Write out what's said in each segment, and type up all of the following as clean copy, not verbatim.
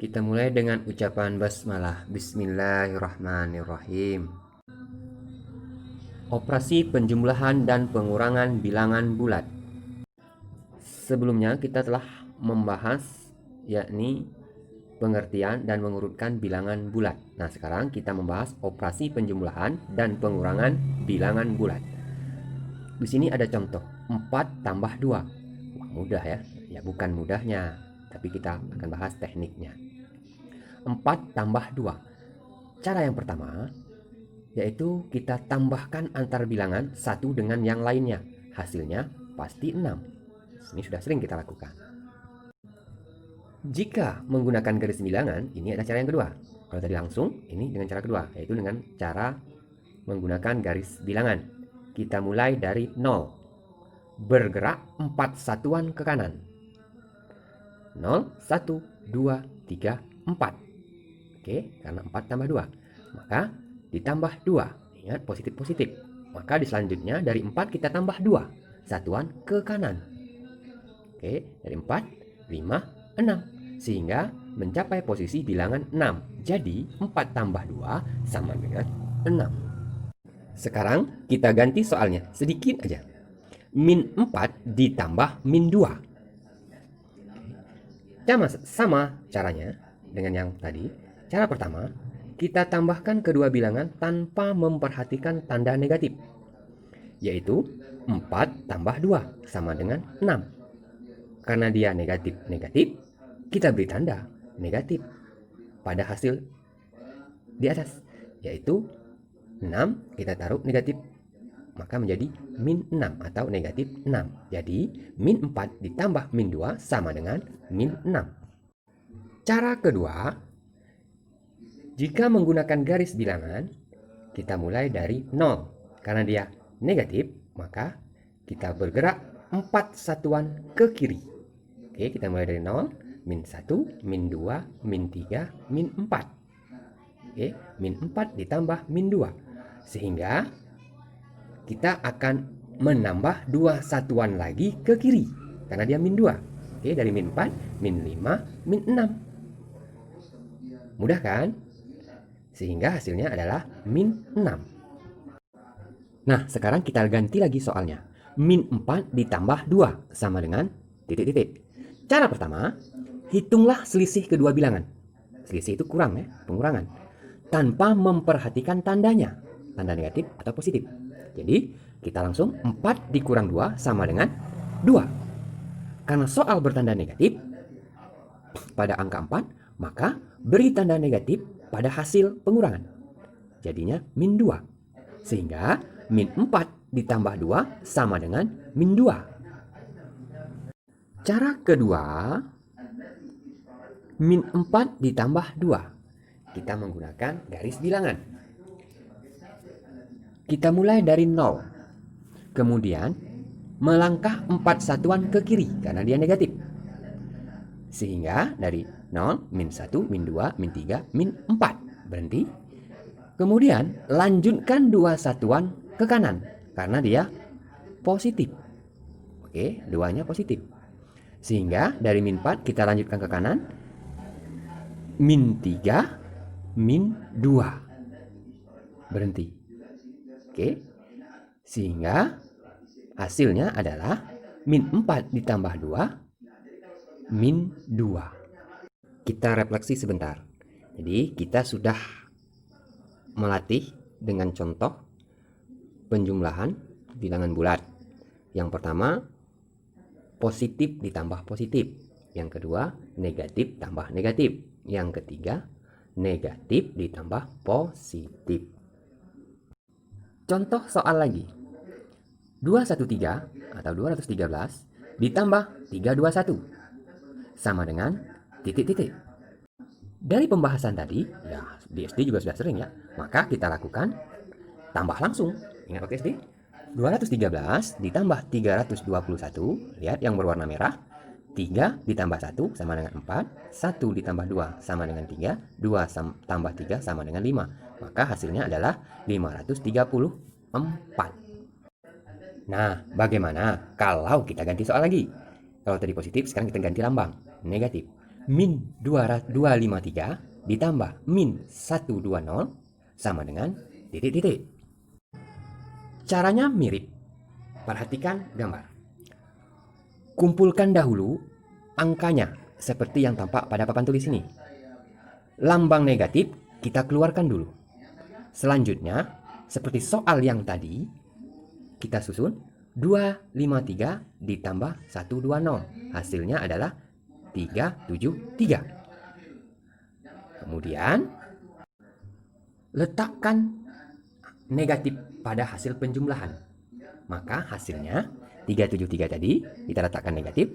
Kita mulai dengan ucapan basmalah. Bismillahirrahmanirrahim. Operasi penjumlahan dan pengurangan bilangan bulat. Sebelumnya kita telah membahas yakni pengertian dan mengurutkan bilangan bulat. Nah, sekarang kita membahas operasi penjumlahan dan pengurangan bilangan bulat. Di sini ada contoh 4 tambah 2. Wah, mudah ya. Ya, bukan mudahnya, tapi kita akan bahas tekniknya. 4 tambah 2. Cara yang pertama yaitu kita tambahkan antar bilangan satu dengan yang lainnya. Hasilnya pasti 6. Ini sudah sering kita lakukan. Jika menggunakan garis bilangan, ini ada cara yang kedua. Kalau tadi langsung, ini dengan cara kedua, yaitu dengan cara menggunakan garis bilangan. Kita mulai dari 0. Bergerak 4 satuan ke kanan. 0, 1, 2, 3, 4. Oke, karena 4 tambah 2. Maka ditambah 2. Ingat, positif-positif. Maka di selanjutnya dari 4 kita tambah 2. Satuan ke kanan. Oke, dari 4, 5, 6. Sehingga mencapai posisi bilangan 6. Jadi 4 tambah 2 sama dengan 6. Sekarang kita ganti soalnya sedikit aja. Min 4 ditambah min 2. Sama caranya dengan yang tadi. Cara pertama, kita tambahkan kedua bilangan tanpa memperhatikan tanda negatif, yaitu 4 tambah 2 sama dengan 6. Karena dia negatif-negatif, kita beri tanda negatif pada hasil di atas, yaitu 6 kita taruh negatif, maka menjadi min 6 atau negatif 6. Jadi min 4 ditambah min 2 sama dengan min 6. Cara kedua, jika menggunakan garis bilangan, kita mulai dari 0. Karena dia negatif, maka kita bergerak 4 satuan ke kiri. Oke, kita mulai dari 0, min 1, min 2, min 3, min 4. Oke, min 4 ditambah min 2. Sehingga kita akan menambah 2 satuan lagi ke kiri. Karena dia min 2. Oke, dari min 4, min 5, min 6. Mudah kan? Sehingga hasilnya adalah min 6. Nah, sekarang kita ganti lagi soalnya. Min 4 ditambah 2 sama dengan titik-titik. Cara pertama, hitunglah selisih kedua bilangan. Selisih itu kurang ya, pengurangan. Tanpa memperhatikan tandanya, tanda negatif atau positif. Jadi, kita langsung 4 dikurang 2 sama dengan 2. Karena soal bertanda negatif pada angka 4, maka beri tanda negatif pada hasil pengurangan. Jadinya min 2. Sehingga min 4 ditambah 2 sama dengan min 2. Cara kedua, min 4 ditambah 2. Kita menggunakan garis bilangan. Kita mulai dari 0. Kemudian melangkah 4 satuan ke kiri karena dia negatif. Sehingga dari 0, min 1, min 2, min 3, min 4. Berhenti. Kemudian lanjutkan 2 satuan ke kanan karena dia positif. Oke, 2-nya positif. Sehingga dari min 4 kita lanjutkan ke kanan. Min 3, min 2. Berhenti. Oke. Sehingga hasilnya adalah min 4 ditambah 2, min 2. Kita refleksi sebentar. Jadi kita sudah melatih dengan contoh penjumlahan bilangan bulat. Yang pertama, positif ditambah positif. Yang kedua, negatif tambah negatif. Yang ketiga, negatif ditambah positif. Contoh soal lagi. 213 atau 213 ditambah 321 sama dengan titik-titik. Dari pembahasan tadi, ya di SD juga sudah sering ya, maka kita lakukan tambah langsung. Ingat waktu SD? 213 ditambah 321, lihat yang berwarna merah. 3 ditambah 1 sama dengan 4, 1 ditambah 2 sama dengan 3, 2 tambah 3 sama dengan 5. Maka hasilnya adalah 534. Nah, bagaimana kalau kita ganti soal lagi? Kalau tadi positif, sekarang kita ganti lambang, negatif. min 253 ditambah min 120 sama dengan titik-titik. Caranya mirip. Perhatikan gambar. Kumpulkan dahulu angkanya seperti yang tampak pada papan tulis ini. Lambang negatif kita keluarkan dulu. Selanjutnya, seperti soal yang tadi, kita susun 253 ditambah 120. Hasilnya adalah 373. Kemudian, letakkan negatif pada hasil penjumlahan. Maka hasilnya 373 tadi kita letakkan negatif.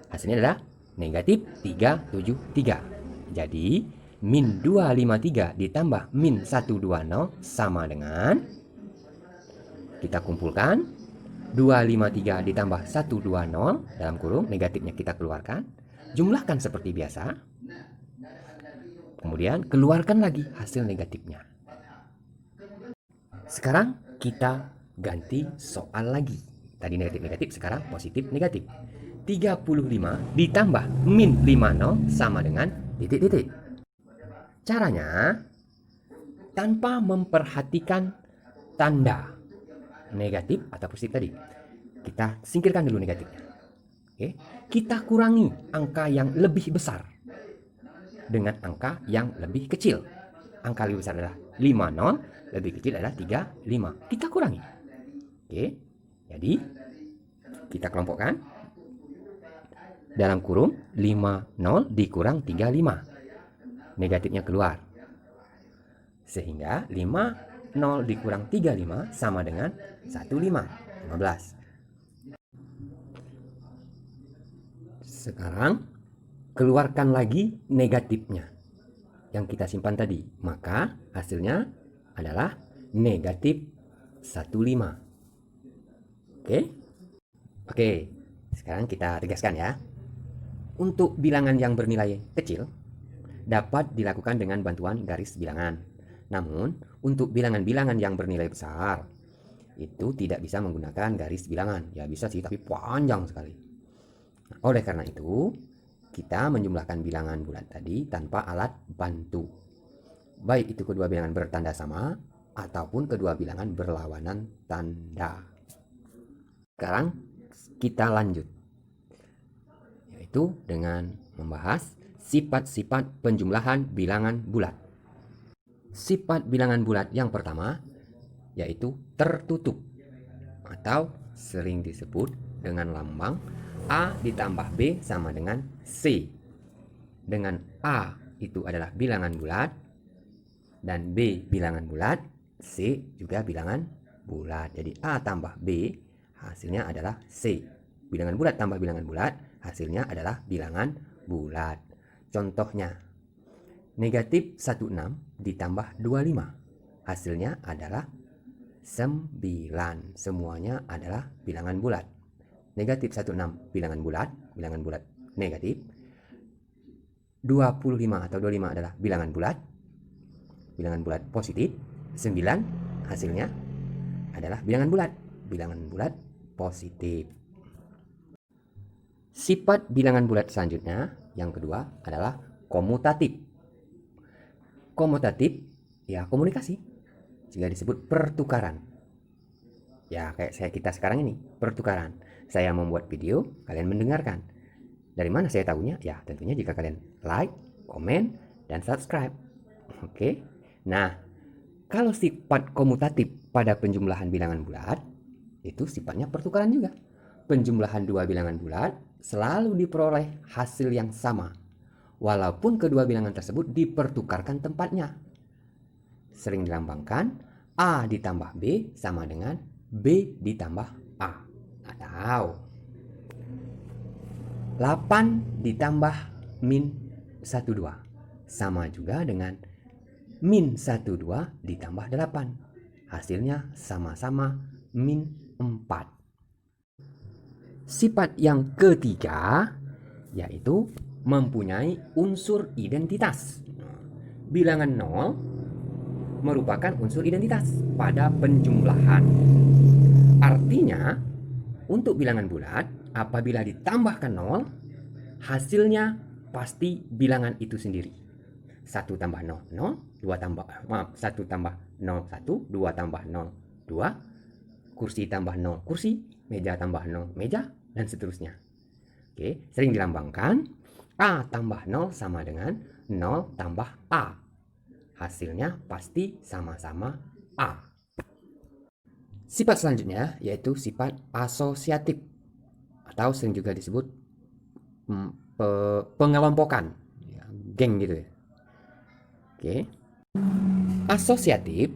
Hasilnya adalah negatif 373. Jadi min 253 ditambah min 120 sama dengan, kita kumpulkan 253 ditambah 120 dalam kurung, negatifnya kita keluarkan, jumlahkan seperti biasa. Kemudian keluarkan lagi hasil negatifnya. Sekarang kita ganti soal lagi. Tadi negatif-negatif, sekarang positif-negatif. 35 ditambah min 50 sama dengan titik-titik. Caranya, tanpa memperhatikan tanda negatif atau positif tadi, kita singkirkan dulu negatifnya. Oke, kita kurangi angka yang lebih besar dengan angka yang lebih kecil. Angka lebih besar adalah 50, lebih kecil adalah 35. Kita kurangi. Oke, jadi kita kelompokkan. Dalam kurung 50 dikurang 35. Negatifnya keluar. Sehingga 50 dikurang 35 sama dengan 15. Sekarang keluarkan lagi negatifnya yang kita simpan tadi. Maka hasilnya adalah negatif 15. Oke, sekarang kita tegaskan ya. Untuk bilangan yang bernilai kecil dapat dilakukan dengan bantuan garis bilangan. Namun, untuk bilangan-bilangan yang bernilai besar itu tidak bisa menggunakan garis bilangan. Ya bisa sih, tapi panjang sekali. Oleh karena itu, kita menjumlahkan bilangan bulat tadi tanpa alat bantu. Baik itu kedua bilangan bertanda sama ataupun kedua bilangan berlawanan tanda. Sekarang kita lanjut, yaitu dengan membahas sifat-sifat penjumlahan bilangan bulat. Sifat bilangan bulat yang pertama yaitu tertutup atau sering disebut dengan lambang A ditambah B sama dengan C. Dengan A itu adalah bilangan bulat dan B bilangan bulat, C juga bilangan bulat. Jadi A tambah B hasilnya adalah C. Bilangan bulat tambah bilangan bulat hasilnya adalah bilangan bulat. Contohnya, negatif 16 ditambah 25 hasilnya adalah 9. Semuanya adalah bilangan bulat. Negatif 16 bilangan bulat negatif. 25 atau 25 adalah bilangan bulat positif. 9 hasilnya adalah bilangan bulat positif. Sifat bilangan bulat selanjutnya yang kedua adalah komutatif. Komutatif ya komunikasi, juga disebut pertukaran. Ya kayak kita sekarang ini, pertukaran. Saya membuat video, kalian mendengarkan. Dari mana saya tahunya? Ya tentunya jika kalian like, komen, dan subscribe. Oke. Nah, kalau sifat komutatif pada penjumlahan bilangan bulat, itu sifatnya pertukaran juga. Penjumlahan dua bilangan bulat selalu diperoleh hasil yang sama, walaupun kedua bilangan tersebut dipertukarkan tempatnya. Sering dilambangkan A ditambah B sama dengan B ditambah A. Atau 8 ditambah min 12 sama juga dengan min 12 ditambah 8. Hasilnya sama-sama min 4. Sifat yang ketiga yaitu mempunyai unsur identitas. Bilangan 0 merupakan unsur identitas pada penjumlahan. Artinya, untuk bilangan bulat, apabila ditambahkan 0, hasilnya pasti bilangan itu sendiri. 1 tambah 0, 0, 2 tambah, 1 tambah 0, 1, 2 tambah 0, 2, kursi tambah 0, kursi, meja tambah 0, meja, dan seterusnya. Oke, sering dilambangkan, A tambah 0 sama dengan 0 tambah A. Hasilnya pasti sama-sama A. Sifat selanjutnya yaitu sifat asosiatif atau sering juga disebut pengelompokan, ya, geng gitu ya. Oke. Asosiatif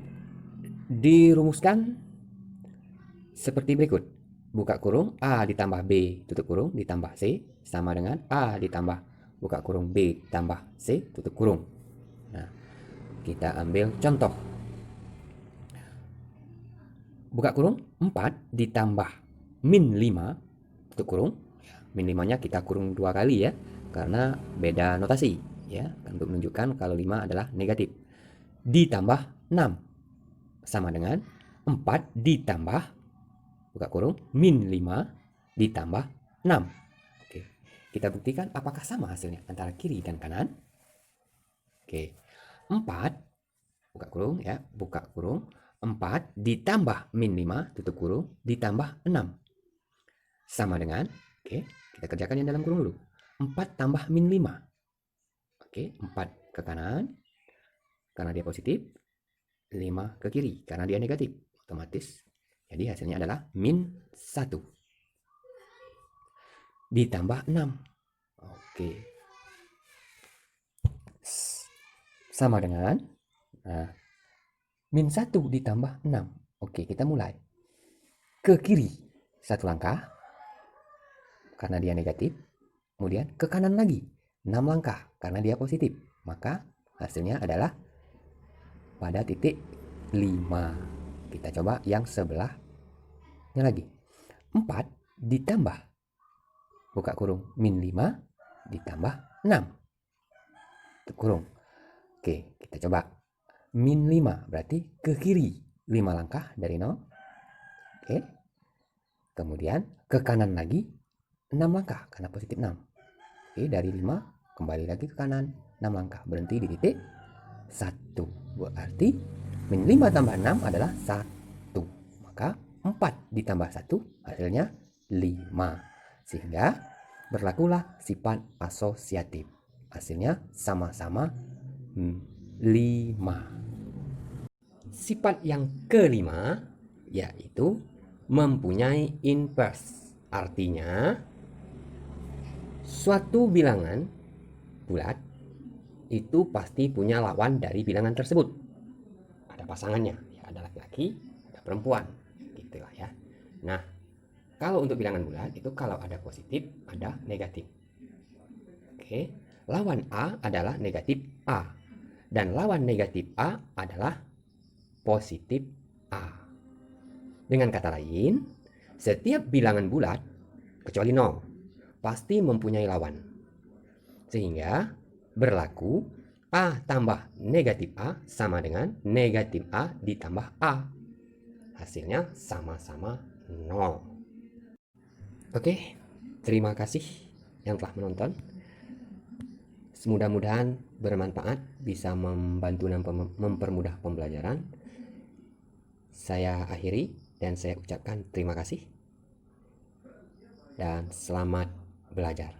dirumuskan seperti berikut. Buka kurung A ditambah B tutup kurung ditambah C sama dengan A ditambah buka kurung B tambah C tutup kurung. Nah, kita ambil contoh. Buka kurung 4 ditambah min 5 tutup kurung. Min 5-nya kita kurung 2 kali ya, karena beda notasi ya, untuk menunjukkan kalau 5 adalah negatif. Ditambah 6 sama dengan 4 ditambah buka kurung min 5 ditambah 6. Oke, kita buktikan apakah sama hasilnya antara kiri dan kanan. Oke, 4 buka kurung ya, buka kurung 4 ditambah min 5 tutup kurung ditambah 6 sama dengan, oke, kita kerjakan yang dalam kurung dulu. 4 tambah min 5. Oke, 4 ke kanan karena dia positif, 5 ke kiri karena dia negatif. Otomatis jadi hasilnya adalah min 1 ditambah 6. Oke, sama dengan min 1 ditambah 6. Oke, kita mulai. Ke kiri 1 langkah karena dia negatif. Kemudian ke kanan lagi 6 langkah karena dia positif. Maka hasilnya adalah pada titik 5. Kita coba yang sebelahnya lagi. 4 ditambah buka kurung min 5 ditambah 6 tutup kurung. Oke, kita coba. Min 5 berarti ke kiri 5 langkah dari 0. Oke. Kemudian ke kanan lagi 6 langkah karena positif 6. Oke, dari 5 kembali lagi ke kanan 6 langkah, berhenti di titik 1. Berarti min 5 tambah 6 adalah 1. Maka 4 ditambah 1 hasilnya 5. Sehingga berlakulah sifat asosiatif. Hasilnya sama-sama 5. Sifat yang kelima yaitu mempunyai inverse. Artinya suatu bilangan bulat itu pasti punya lawan dari bilangan tersebut. Ada pasangannya, ya, ada laki-laki, ada perempuan, gitulah ya. Nah, kalau untuk bilangan bulat itu kalau ada positif, ada negatif. Oke, lawan A adalah negatif A dan lawan negatif A adalah positif A. Dengan kata lain, setiap bilangan bulat kecuali 0 pasti mempunyai lawan. Sehingga berlaku A tambah negatif A sama dengan negatif A ditambah A. Hasilnya sama-sama 0. Oke, terima kasih yang telah menonton. Mudah-mudahan bermanfaat, bisa membantu dan mempermudah pembelajaran. Saya akhiri dan saya ucapkan terima kasih dan selamat belajar.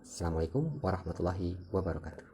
Assalamualaikum warahmatullahi wabarakatuh.